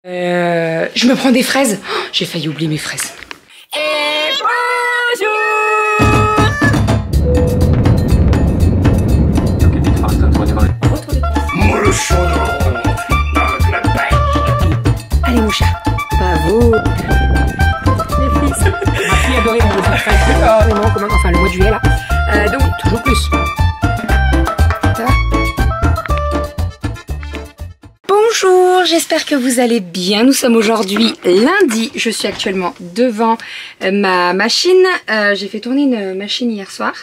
Je me prends des fraises. Oh, j'ai failli oublier mes fraises. Et bonjour. Allez mon chat, bravo. Les fils. Ma fille adorait mon fraises. Enfin le mois de juillet là. Donc toujours plus. Ça va? Bonjour, j'espère que vous allez bien. Nous sommes aujourd'hui lundi. Je suis actuellement devant ma machine. J'ai fait tourner une machine hier soir.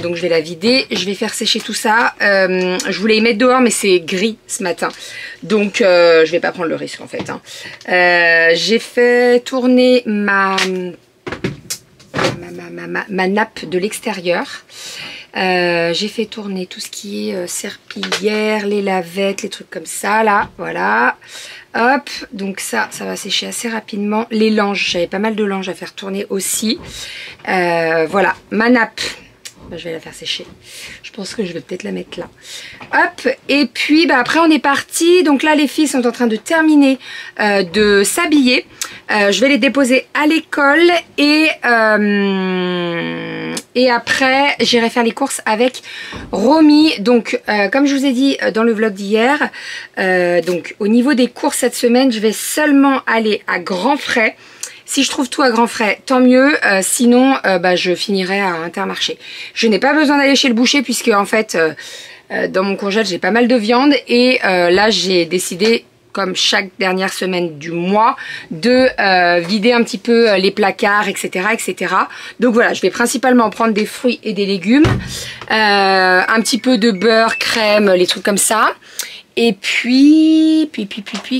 Donc je vais la vider. Je vais faire sécher tout ça. Je voulais y mettre dehors mais c'est gris ce matin. Donc je vais pas prendre le risque en fait. Hein. J'ai fait tourner ma nappe de l'extérieur. J'ai fait tourner tout ce qui est serpillière, les lavettes, les trucs comme ça là, voilà. Hop, donc ça va sécher assez rapidement. Les langes, j'avais pas mal de langes à faire tourner aussi. Voilà, ma nappe. Je vais la faire sécher. Je pense que je vais peut-être la mettre là. Hop, et puis après on est parti. Donc là les filles sont en train de terminer de s'habiller. Je vais les déposer à l'école et après j'irai faire les courses avec Romy. Donc comme je vous ai dit dans le vlog d'hier, donc au niveau des courses cette semaine, je vais seulement aller à Grand Frais. Si je trouve tout à Grand Frais, tant mieux. Sinon, je finirai à Intermarché. Je n'ai pas besoin d'aller chez le boucher puisque en fait, dans mon congèle, j'ai pas mal de viande. Et là, j'ai décidé, comme chaque dernière semaine du mois, de vider un petit peu les placards, etc., etc. Donc voilà, je vais principalement prendre des fruits et des légumes. Un petit peu de beurre, crème, les trucs comme ça. Et puis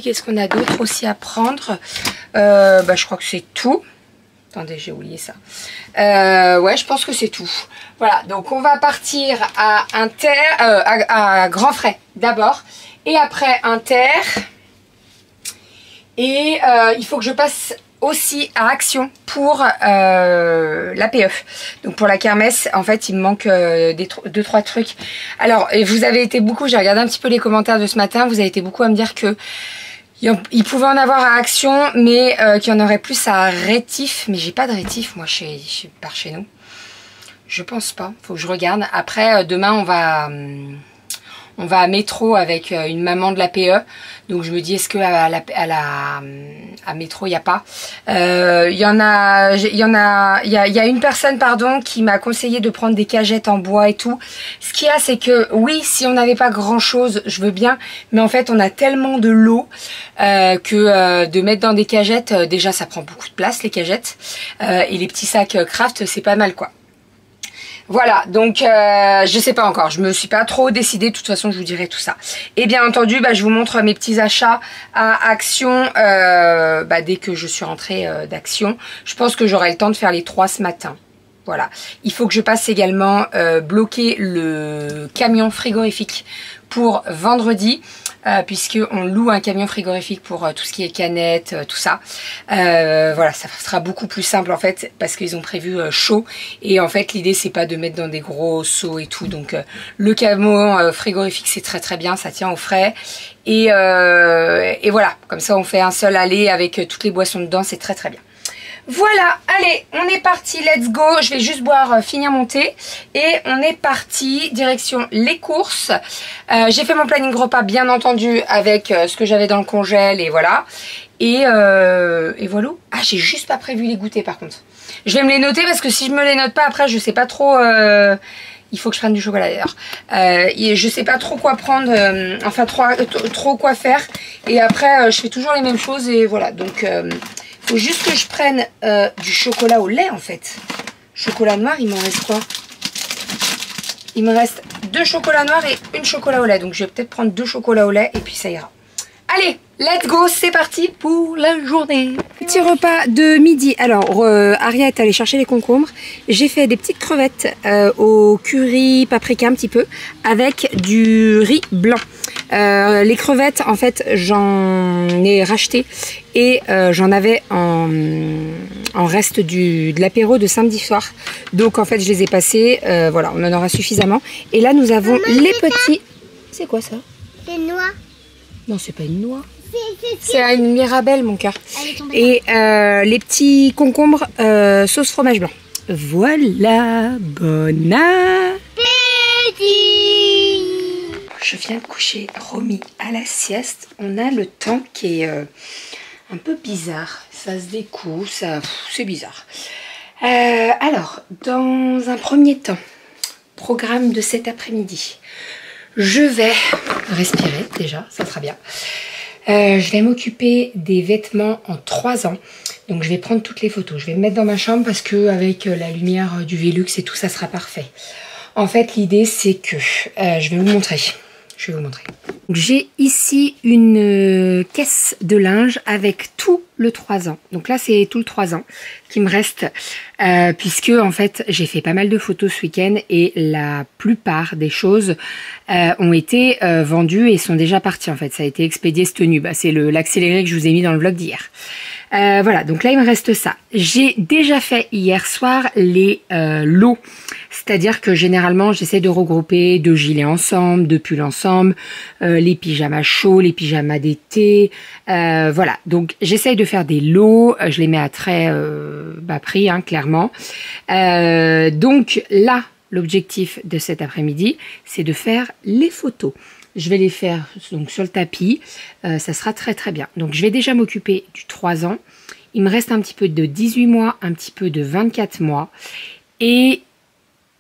qu'est-ce qu'on a d'autre aussi à prendre? Je crois que c'est tout. Attendez, j'ai oublié ça. Ouais, je pense que c'est tout. Voilà, donc on va partir à à Grand Frais d'abord. Et après Inter. Et il faut que je passe aussi à Action pour l'APE. Donc pour la kermesse, en fait, il me manque 2-3 trucs. Alors, vous avez été beaucoup, j'ai regardé un petit peu les commentaires de ce matin, vous avez été beaucoup à me dire que il pouvait en avoir à Action, mais qu'il y en aurait plus à Rétif. Mais j'ai pas de Rétif, moi, par chez nous. Je pense pas, faut que je regarde. Après, demain, on va à Métro avec une maman de l'APE. Donc je me dis, est-ce que à Métro il n'y a pas? Il y a une personne qui m'a conseillé de prendre des cagettes en bois et tout. Ce qu'il y a, c'est que oui, si on n'avait pas grand chose, je veux bien, mais en fait on a tellement de lot que de mettre dans des cagettes, déjà ça prend beaucoup de place les cagettes, et les petits sacs craft c'est pas mal quoi. Voilà, donc je sais pas encore, je me suis pas trop décidée, de toute façon je vous dirai tout ça. Et bien entendu, je vous montre mes petits achats à Action dès que je suis rentrée d'Action. Je pense que j'aurai le temps de faire les 3 ce matin. Voilà, il faut que je passe également bloquer le camion frigorifique pour vendredi. Puisqu'on loue un camion frigorifique pour tout ce qui est canettes, tout ça. Voilà, ça sera beaucoup plus simple en fait, parce qu'ils ont prévu chaud. Et en fait, l'idée, c'est pas de mettre dans des gros seaux et tout. Donc, le camion frigorifique, c'est très très bien, ça tient au frais. Et voilà, comme ça, on fait un seul aller avec toutes les boissons dedans, c'est très très bien. Voilà, allez, on est parti, let's go. Je vais juste finir mon thé. Et on est parti, direction les courses. J'ai fait mon planning repas, bien entendu, avec ce que j'avais dans le congèle, et voilà. Et voilà. Ah, j'ai juste pas prévu les goûters, par contre. Je vais me les noter, parce que si je me les note pas, après, je sais pas trop... Il faut que je prenne du chocolat, d'ailleurs. Je sais pas trop quoi prendre, enfin, trop quoi faire. Et après, je fais toujours les mêmes choses, et voilà, donc... faut juste que je prenne du chocolat au lait en fait. Chocolat noir, il m'en reste quoi? Il me reste 2 chocolats noirs et 1 chocolat au lait. Donc je vais peut-être prendre 2 chocolats au lait et puis ça ira. Allez, let's go, c'est parti pour la journée. Petit repas de midi. Alors, Aria est allée chercher les concombres. J'ai fait des petites crevettes au curry, paprika un petit peu, avec du riz blanc. Les crevettes, en fait, j'en ai racheté et j'en avais en reste de l'apéro de samedi soir. Donc, en fait, je les ai passés. Voilà, on en aura suffisamment. Et là, nous avons les petits... C'est quoi ça? C'est une noix. Non, c'est pas une noix. C'est une Mirabelle, mon cœur. Elle est tombée. Et les petits concombres sauce fromage blanc. Voilà, bon appétit. Je viens de coucher Romy à la sieste. On a le temps qui est un peu bizarre. Ça se découle, c'est bizarre. Alors, dans un premier temps, programme de cet après-midi. Je vais respirer déjà, ça sera bien. Je vais m'occuper des vêtements en 3 ans. Donc je vais prendre toutes les photos. Je vais me mettre dans ma chambre parce que avec la lumière du Velux et tout, ça sera parfait. En fait, l'idée c'est que je vais vous montrer. J'ai ici une caisse de linge avec tout le 3 ans. Donc là, c'est tout le 3 ans qui me reste puisque en fait, j'ai fait pas mal de photos ce week-end et la plupart des choses ont été vendues et sont déjà parties en fait. Ça a été expédié cette tenue. Bah, c'est l'accéléré que je vous ai mis dans le vlog d'hier. Voilà, donc là il me reste ça. J'ai déjà fait hier soir les lots. C'est-à-dire que généralement j'essaie de regrouper 2 gilets ensemble, 2 pulls ensemble, les pyjamas chauds, les pyjamas d'été. Voilà, donc j'essaye de faire des lots. Je les mets à très bas prix, hein, clairement. Donc là, l'objectif de cet après-midi, c'est de faire les photos. Je vais les faire donc sur le tapis, ça sera très très bien. Donc je vais déjà m'occuper du 3 ans. Il me reste un petit peu de 18 mois, un petit peu de 24 mois. Et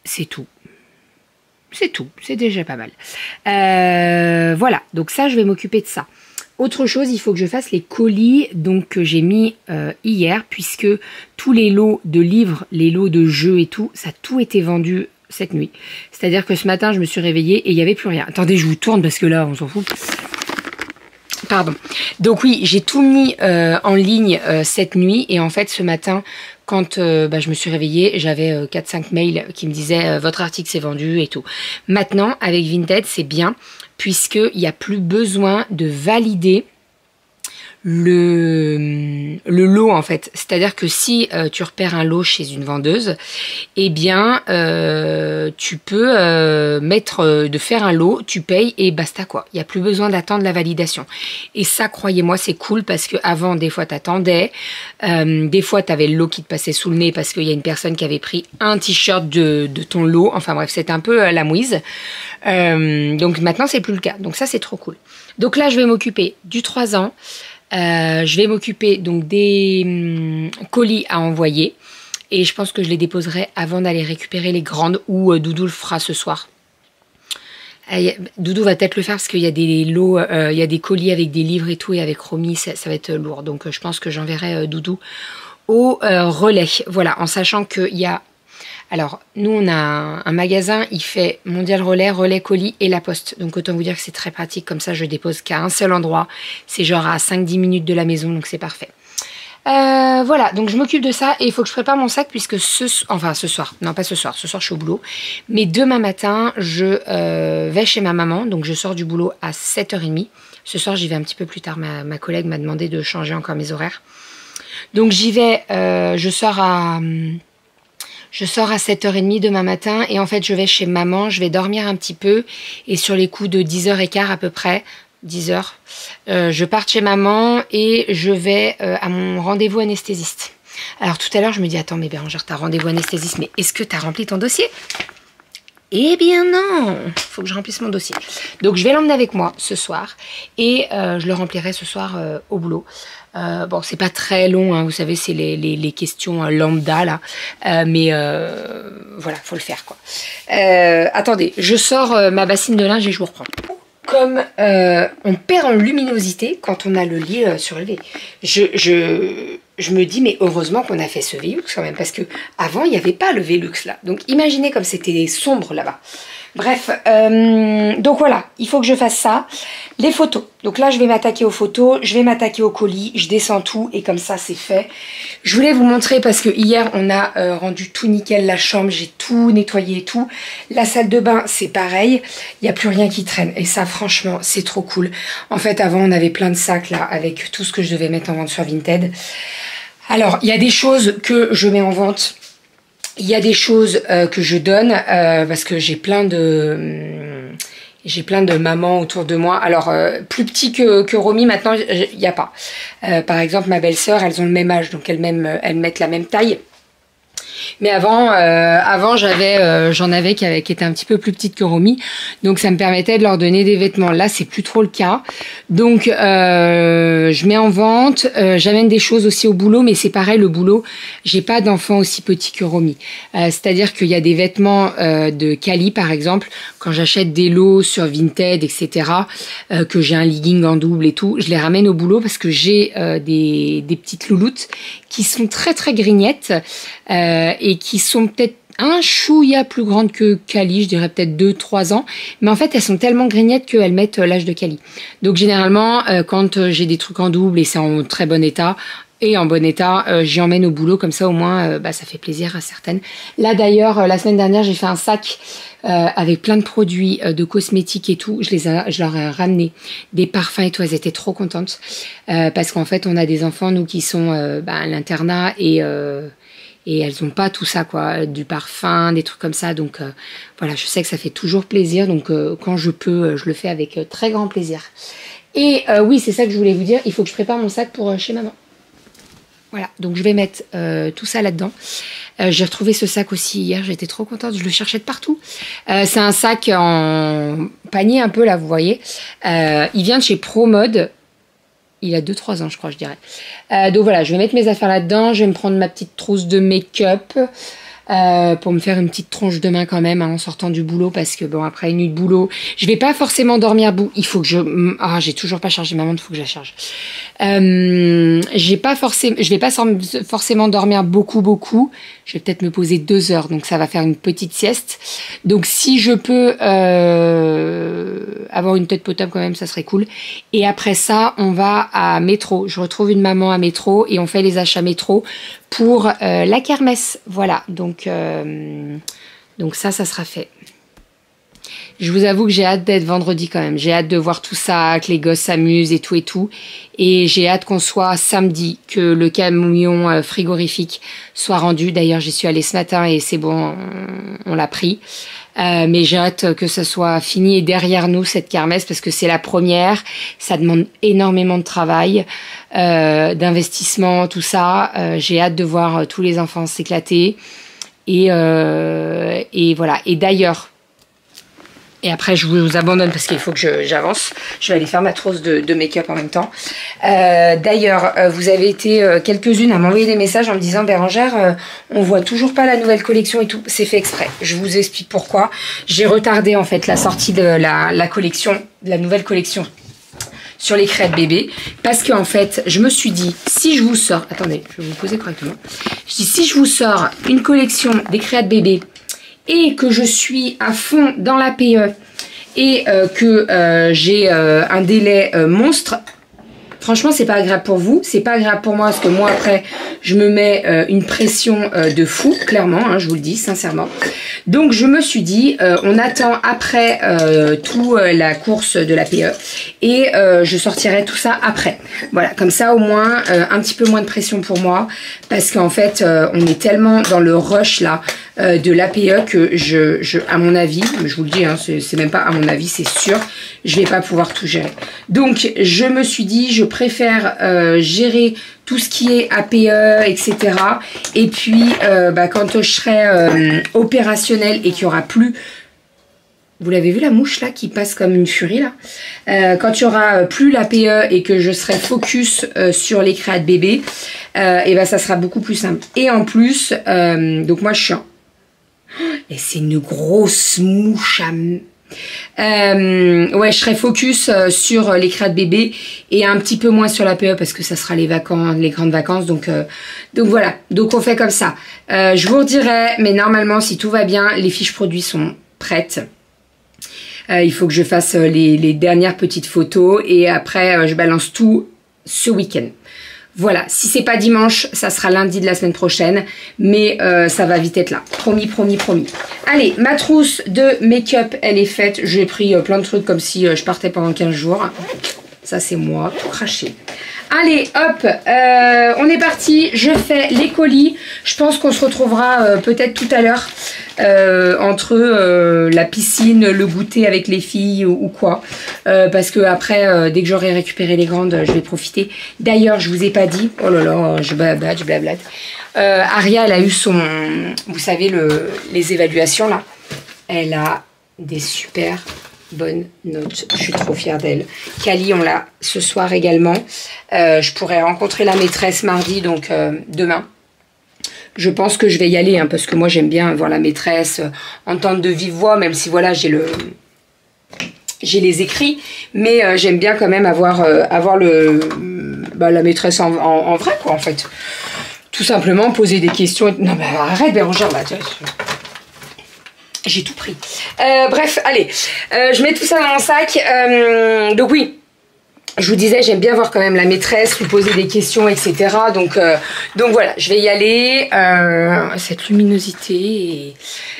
c'est tout. C'est tout, c'est déjà pas mal. Voilà, donc ça je vais m'occuper de ça. Autre chose, il faut que je fasse les colis donc que j'ai mis hier, puisque tous les lots de livres, les lots de jeux et tout, ça a tout été vendu cette nuit. C'est-à-dire que ce matin, je me suis réveillée et il n'y avait plus rien. Attendez, je vous tourne parce que là, on s'en fout. Pardon. Donc oui, j'ai tout mis en ligne cette nuit. Et en fait, ce matin, quand je me suis réveillée, j'avais 4-5 mails qui me disaient votre article s'est vendu et tout. Maintenant, avec Vinted, c'est bien puisqu'il n'y a plus besoin de valider le lot en fait. C'est-à-dire que si tu repères un lot chez une vendeuse, eh bien tu peux de faire un lot, tu payes et basta quoi. Il n'y a plus besoin d'attendre la validation. Et ça, croyez-moi, c'est cool parce que avant des fois t'attendais, des fois t'avais le lot qui te passait sous le nez parce qu'il y a une personne qui avait pris un t-shirt de ton lot. Enfin bref, c'est un peu la mouise. Donc maintenant c'est plus le cas. Donc ça c'est trop cool. Donc là je vais m'occuper du 3 ans. Je vais m'occuper donc des colis à envoyer et je pense que je les déposerai avant d'aller récupérer les grandes ou Doudou le fera ce soir. Doudou va peut-être le faire parce qu'il y a des lots, il y a des colis avec des livres et tout et avec Romy ça va être lourd. Donc je pense que j'enverrai Doudou au relais. Voilà, en sachant qu'il y a... Alors, nous, on a un magasin, il fait Mondial Relais, Relais Colis et La Poste. Donc, autant vous dire que c'est très pratique. Comme ça, je dépose qu'à un seul endroit. C'est genre à 5-10 minutes de la maison, donc c'est parfait. Voilà, donc je m'occupe de ça et il faut que je prépare mon sac puisque ce soir, non pas ce soir je suis au boulot. Mais demain matin, je vais chez ma maman. Donc, je sors du boulot à 7h30. Ce soir, j'y vais un petit peu plus tard. Ma collègue m'a demandé de changer encore mes horaires. Donc, j'y vais, je sors à 7h30 demain matin et en fait je vais chez maman, je vais dormir un petit peu et sur les coups de 10h15 à peu près, 10h, je pars chez maman et je vais à mon rendez-vous anesthésiste. Alors tout à l'heure je me dis attends mais Bérangère t'as rendez-vous anesthésiste mais est-ce que t'as rempli ton dossier ? Eh bien non, faut que je remplisse mon dossier. Donc je vais l'emmener avec moi ce soir et je le remplirai ce soir au boulot. Bon, c'est pas très long, hein, vous savez, c'est les questions lambda là, mais voilà, faut le faire quoi. Attendez, je sors ma bassine de linge et je vous reprends. Comme on perd en luminosité quand on a le lit surélevé. Je me dis, mais heureusement qu'on a fait ce Velux quand même, parce que avant il n'y avait pas le Velux là. Donc imaginez comme c'était sombre là-bas. Bref, donc voilà, il faut que je fasse ça. Les photos. Donc là, je vais m'attaquer aux photos, je vais m'attaquer au colis, je descends tout et comme ça, c'est fait. Je voulais vous montrer parce que hier, on a rendu tout nickel la chambre, j'ai tout nettoyé et tout. La salle de bain, c'est pareil, il n'y a plus rien qui traîne. Et ça, franchement, c'est trop cool. En fait, avant, on avait plein de sacs là avec tout ce que je devais mettre en vente sur Vinted. Alors, il y a des choses que je mets en vente. Il y a des choses que je donne parce que j'ai plein de... J'ai plein de mamans autour de moi. Alors, plus petit que Romy, maintenant, il n'y a pas. Par exemple, ma belle-sœur, elles ont le même âge, donc elles mettent la même taille. Mais avant j'en avais qui étaient un petit peu plus petites que Romy, donc ça me permettait de leur donner des vêtements. Là, c'est plus trop le cas, donc je mets en vente. J'amène des choses aussi au boulot, mais c'est pareil, le boulot, j'ai pas d'enfants aussi petits que Romy. C'est-à-dire qu'il y a des vêtements de Cali, par exemple, quand j'achète des lots sur Vinted, etc., que j'ai un legging en double et tout, je les ramène au boulot parce que j'ai des petites louloutes qui sont très très grignettes et qui sont peut-être un chouïa plus grandes que Cali, je dirais peut-être 2-3 ans, mais en fait elles sont tellement grignettes qu'elles mettent l'âge de Cali. Donc généralement quand j'ai des trucs en double et c'est en très bon état, j'y emmène au boulot, comme ça au moins ça fait plaisir à certaines. Là d'ailleurs la semaine dernière j'ai fait un sac avec plein de produits de cosmétiques et tout. Je leur ai ramené des parfums et tout. Elles étaient trop contentes parce qu'en fait on a des enfants nous qui sont à l'internat et elles ont pas tout ça quoi, du parfum, des trucs comme ça. Donc voilà, je sais que ça fait toujours plaisir. Donc quand je peux, je le fais avec très grand plaisir. Et oui, c'est ça que je voulais vous dire. Il faut que je prépare mon sac pour chez maman. Voilà, donc je vais mettre tout ça là-dedans. J'ai retrouvé ce sac aussi hier, j'étais trop contente, je le cherchais de partout. C'est un sac en panier un peu là, vous voyez. Il vient de chez ProMode. Il a 2-3 ans, je crois, je dirais. Donc voilà, je vais mettre mes affaires là-dedans. Je vais me prendre ma petite trousse de make-up pour me faire une petite tronche de main quand même en sortant du boulot, parce que bon, après une nuit de boulot, je vais pas forcément dormir bout. Il faut que j'ai toujours pas chargé ma montre, il faut que je la charge. Je vais pas forcément dormir beaucoup. Je vais peut-être me poser 2 heures, donc ça va faire une petite sieste. Donc si je peux avoir une tête potable quand même, ça serait cool. Et après ça, on va à Métro. Je retrouve une maman à Métro et on fait les achats Métro pour la kermesse. Voilà, donc ça sera fait. Je vous avoue que j'ai hâte d'être vendredi quand même. J'ai hâte de voir tout ça, que les gosses s'amusent et tout. Et j'ai hâte qu'on soit samedi, que le camion frigorifique soit rendu. D'ailleurs, j'y suis allée ce matin et c'est bon, on l'a pris. Mais j'ai hâte que ça soit fini et derrière nous cette kermesse, parce que c'est la première. Ça demande énormément de travail, d'investissement, tout ça. J'ai hâte de voir tous les enfants s'éclater. Et voilà. Et d'ailleurs, et après je vous abandonne parce qu'il faut que j'avance. Je vais aller faire ma trousse de make-up en même temps. D'ailleurs, vous avez été quelques-unes à m'envoyer des messages en me disant: Bérangère, on voit toujours pas la nouvelle collection et tout. C'est fait exprès. Je vous explique pourquoi. J'ai retardé en fait la sortie de la collection, de la nouvelle collection sur les créates bébés, parce qu'en fait je me suis dit, si je vous sors, attendez, je vais vous poser correctement. Je dis, si je vous sors une collection des créates bébés et que je suis à fond dans la PE et que j'ai un délai monstre, franchement c'est pas agréable pour vous, c'est pas agréable pour moi, parce que moi après je me mets une pression de fou, clairement, hein, je vous le dis sincèrement. Donc je me suis dit, on attend après tout la course de la PE et je sortirai tout ça après. Voilà, comme ça au moins un petit peu moins de pression pour moi, parce qu'en fait on est tellement dans le rush là de l'APE que à mon avis, je vous le dis, hein, c'est même pas à mon avis, c'est sûr, je vais pas pouvoir tout gérer. Donc je me suis dit, je préfère gérer tout ce qui est APE, etc. Et puis quand je serai opérationnelle et qu'il n'y aura plus... Vous l'avez vu la mouche là qui passe comme une furie là, quand il n'y aura plus l'APE et que je serai focus sur les créates bébés, et ça sera beaucoup plus simple. Et en plus, donc moi je suis en... Et c'est une grosse mouche à... ouais, je serai focus sur les créates bébés et un petit peu moins sur la PE parce que ça sera les grandes vacances. Donc voilà, donc on fait comme ça. Je vous redirai, mais normalement si tout va bien, les fiches produits sont prêtes. Il faut que je fasse les dernières petites photos et après je balance tout ce week-end. Voilà, si c'est pas dimanche, ça sera lundi de la semaine prochaine, mais ça va vite être là. Promis, promis, promis. Allez, ma trousse de make-up, elle est faite. J'ai pris plein de trucs comme si je partais pendant 15 jours. Ça, c'est moi, tout craché. Allez, hop, on est parti. Je fais les colis. Je pense qu'on se retrouvera peut-être tout à l'heure entre la piscine, le goûter avec les filles ou quoi. Parce que après, dès que j'aurai récupéré les grandes, je vais profiter. D'ailleurs, je vous ai pas dit, oh là là, je blablate. Aria, elle a eu son, vous savez, les évaluations là. Elle a des super bonnes notes. Je suis trop fière d'elle. Kali, on l'a ce soir également. Je pourrais rencontrer la maîtresse mardi, donc demain. Je pense que je vais y aller, hein, parce que moi j'aime bien voir la maîtresse, entendre de vive voix, même si voilà, j'ai les écrits, mais j'aime bien quand même avoir la maîtresse en vrai, quoi, en fait. Tout simplement poser des questions. Non, mais arrête, Bérangère, là. J'ai tout pris. Bref, allez. Je mets tout ça dans mon sac. Donc oui, je vous disais, j'aime bien voir quand même la maîtresse, lui poser des questions, etc. Donc voilà, je vais y aller. Cette luminosité.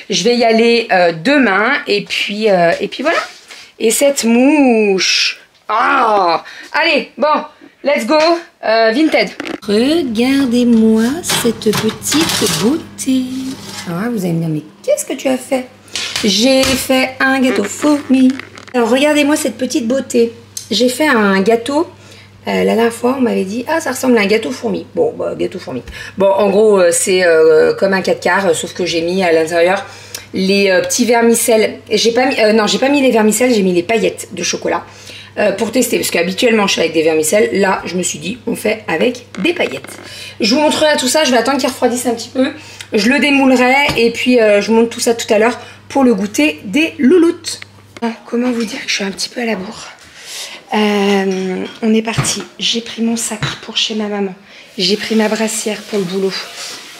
Je vais y aller demain. Et puis voilà. Et cette mouche. Ah, allez, bon. Let's go, Vinted. Regardez-moi cette petite beauté. Ah, vous allez me dire, mais qu'est-ce que tu as fait? J'ai fait un gâteau fourmi. Alors, regardez-moi cette petite beauté. J'ai fait un gâteau. La dernière fois, on m'avait dit, ah, ça ressemble à un gâteau fourmi. Bon, bah, gâteau fourmi. Bon, en gros, c'est comme un 4 quarts, sauf que j'ai mis à l'intérieur les petits vermicelles. J'ai pas mis, non, j'ai pas mis les vermicelles, j'ai mis les paillettes de chocolat. Pour tester, parce qu'habituellement je fais avec des vermicelles, là je me suis dit on fait avec des paillettes. Je vous montrerai tout ça, je vais attendre qu'il refroidisse un petit peu, je le démoulerai et puis je vous montre tout ça tout à l'heure pour le goûter des louloutes. Comment vous dire que je suis un petit peu à la bourre. On est parti, j'ai pris mon sac pour chez ma maman, j'ai pris ma brassière pour le boulot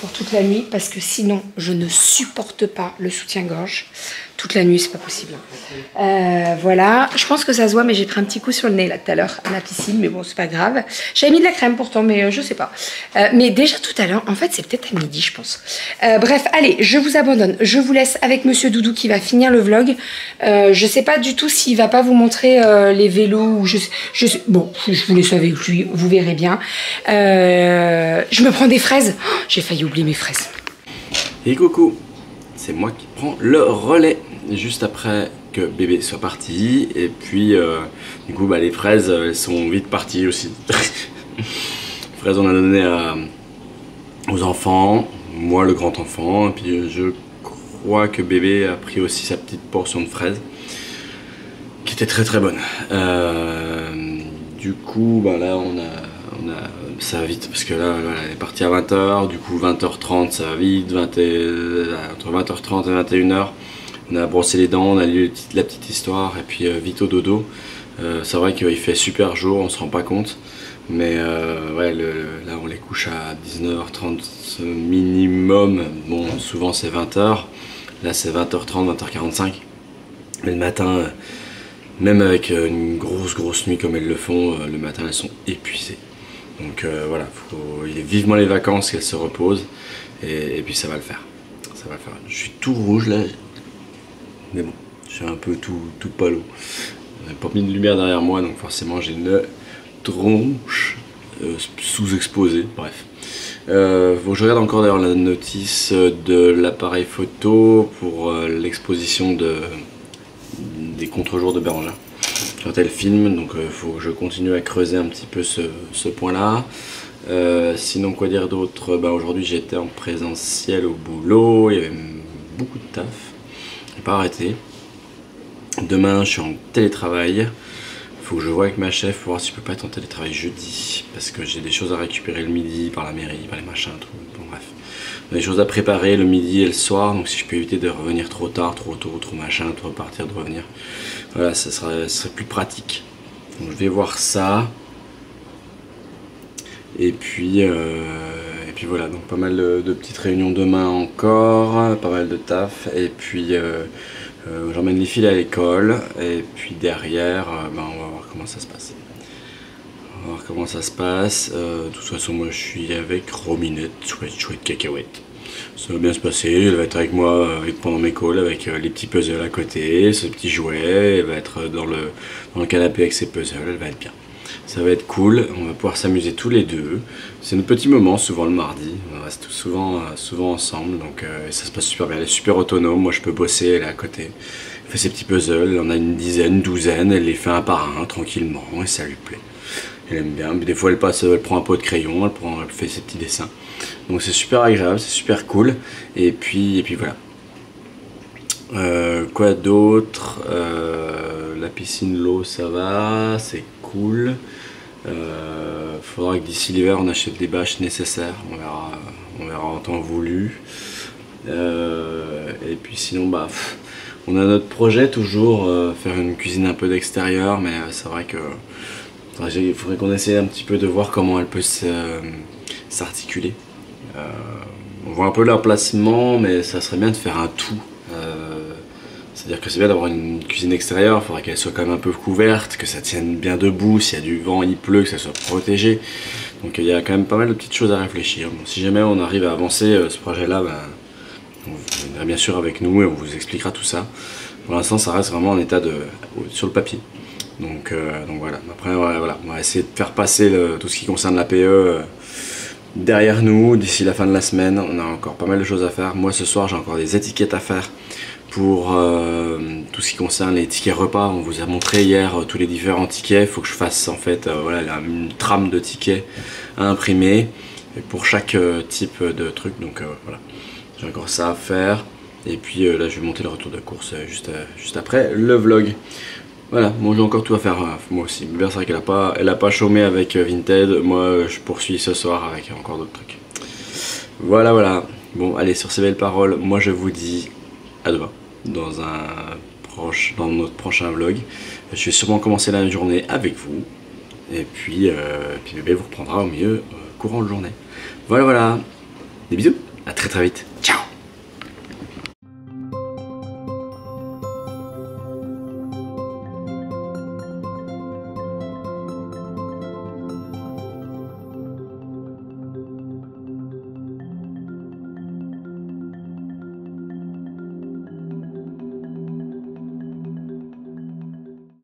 pour toute la nuit parce que sinon je ne supporte pas le soutien-gorge. Toute la nuit, c'est pas possible. Voilà, je pense que ça se voit, mais j'ai pris un petit coup sur le nez là tout à l'heure à la piscine, mais bon, c'est pas grave. J'avais mis de la crème pourtant, mais je sais pas. Mais déjà tout à l'heure, en fait, c'est peut-être à midi, je pense. Bref, allez, je vous abandonne. Je vous laisse avec Monsieur Doudou qui va finir le vlog. Je sais pas du tout s'il va pas vous montrer les vélos ou bon, je vous laisse avec lui, vous verrez bien. Je me prends des fraises. Oh, j'ai failli oublier mes fraises. Et coucou, c'est moi qui prends le relais juste après que bébé soit parti. Et puis du coup les fraises elles sont vite parties aussi. Les fraises on a donné aux enfants, moi le grand enfant, et puis je crois que bébé a pris aussi sa petite portion de fraises qui était très très bonne. Du coup là on a ça va vite parce que là voilà, elle est partie à 20 h, du coup 20 h 30 ça va vite, entre 20 h 30 et 21 h on a brossé les dents, on a lu la petite histoire et puis vite au dodo. C'est vrai qu'il fait super jour, on se rend pas compte, mais ouais, là on les couche à 19 h 30 minimum, bon souvent c'est 20 h, là c'est 20 h 30, 20 h 45, mais le matin, même avec une grosse nuit comme elles le font, le matin elles sont épuisées. Donc voilà, il est vivement les vacances qu'elle se repose et puis ça va le faire. Ça va le faire. Je suis tout rouge là, mais bon, je suis un peu tout palo. On n'a pas mis de lumière derrière moi, donc forcément j'ai une tronche sous-exposée. Bref. Je regarde encore d'ailleurs la notice de l'appareil photo pour l'exposition des contre-jours de Bérangère. Quand elle filme, donc il faut que je continue à creuser un petit peu ce point-là. Sinon, quoi dire d'autre? Aujourd'hui, j'étais en présentiel au boulot, il y avait beaucoup de taf, j'ai pas arrêté. Demain, je suis en télétravail. Il faut que je vois avec ma chef pour voir si je peux pas être en télétravail jeudi, parce que j'ai des choses à récupérer le midi par la mairie, par les machins, tout. Bon, bref. Des choses à préparer le midi et le soir, donc si je peux éviter de revenir trop tard, trop tôt, trop machin, de repartir, de revenir. Voilà, ça serait plus pratique. Donc je vais voir ça. Et puis voilà, donc pas mal de petites réunions demain encore, pas mal de taf. Et puis j'emmène les filles à l'école. Et puis derrière, on va voir comment ça se passe. On va voir comment ça se passe. De toute façon, moi je suis avec Rominette, chouette cacahuète. Ça va bien se passer, elle va être avec moi pendant mes calls avec les petits puzzles à côté, ce petit jouet, elle va être dans le canapé avec ses puzzles, elle va être bien. Ça va être cool, on va pouvoir s'amuser tous les deux. C'est notre petit moment, souvent le mardi. On reste souvent ensemble, donc ça se passe super bien. Elle est super autonome, moi je peux bosser, elle est à côté. Elle fait ses petits puzzles, elle en a une dizaine, une douzaine, elle les fait un par un, tranquillement, et ça lui plaît. Elle aime bien, mais des fois elle prend un pot de crayon, elle fait ses petits dessins. Donc c'est super agréable, c'est super cool. Et puis voilà. Quoi d'autre? La piscine, l'eau, ça va, c'est cool. Faudra que d'ici l'hiver on achète des bâches nécessaires, on verra en temps voulu. Et puis sinon on a notre projet toujours, faire une cuisine un peu d'extérieur, mais c'est vrai que il faudrait qu'on essaie un petit peu de voir comment elle peut s'articuler. On voit un peu l'emplacement, mais ça serait bien de faire un tout. C'est-à-dire que c'est bien d'avoir une cuisine extérieure, il faudrait qu'elle soit quand même un peu couverte, que ça tienne bien debout, s'il y a du vent, il pleut, que ça soit protégé. Donc il y a quand même pas mal de petites choses à réfléchir. Bon, si jamais on arrive à avancer ce projet-là, vous viendrez bien sûr avec nous et on vous expliquera tout ça. Pour l'instant, ça reste vraiment en état sur le papier. Donc voilà. Après, voilà, on va essayer de faire passer tout ce qui concerne la PE derrière nous d'ici la fin de la semaine. On a encore pas mal de choses à faire. Moi, ce soir, j'ai encore des étiquettes à faire pour tout ce qui concerne les tickets repas. On vous a montré hier tous les différents tickets. Il faut que je fasse en fait voilà, une trame de tickets à imprimer pour chaque type de truc. Donc voilà, j'ai encore ça à faire. Et puis là je vais monter le retour de course juste après le vlog. Voilà, bon, j'ai encore tout à faire, moi aussi. C'est vrai qu'elle a pas chômé avec Vinted. Moi je poursuis ce soir avec encore d'autres trucs. Voilà. Bon allez, sur ces belles paroles, moi je vous dis à demain dans notre prochain vlog. Je vais sûrement commencer la journée avec vous. Et puis bébé vous reprendra au milieu courant de journée. Voilà. Des bisous, à très vite. Ciao.